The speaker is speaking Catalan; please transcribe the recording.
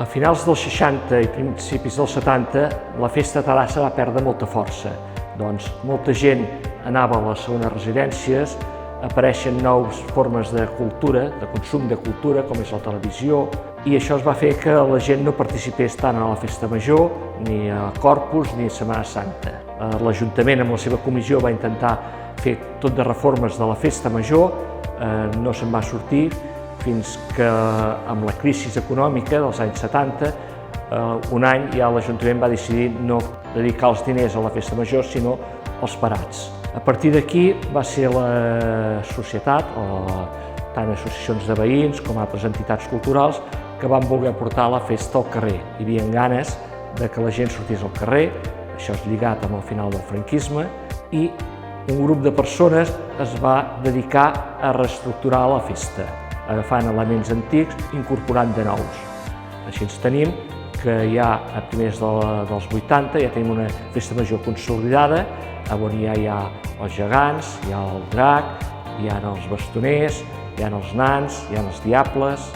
A finals dels 60 i principis dels 70, la festa a Terrassa va perdre molta força. Molta gent anava a les segones residències, apareixen noves formes de cultura, de consum de cultura, com és la televisió, i això es va fer que la gent no participés tant a la Festa Major, ni a Corpus, ni a Setmana Santa. L'Ajuntament, amb la seva comissió, va intentar fer tot de reformes de la Festa Major, no se'n va sortir, fins que amb la crisi econòmica dels anys 70, un any ja l'Ajuntament va decidir no dedicar els diners a la Festa Major, sinó als parats. A partir d'aquí va ser la societat, tant associacions de veïns com altres entitats culturals, que van voler portar la festa al carrer. Hi havia ganes de que la gent sortís al carrer, això és lligat amb el final del franquisme, i un grup de persones es va dedicar a reestructurar la festa, agafant elements antics i incorporant de nous. Així ens tenim que ja a primers dels 80 ja tenim una festa major consolidada, on ja hi ha els gegants, hi ha el drac, hi ha els bastoners, hi ha els nans, hi ha els diables.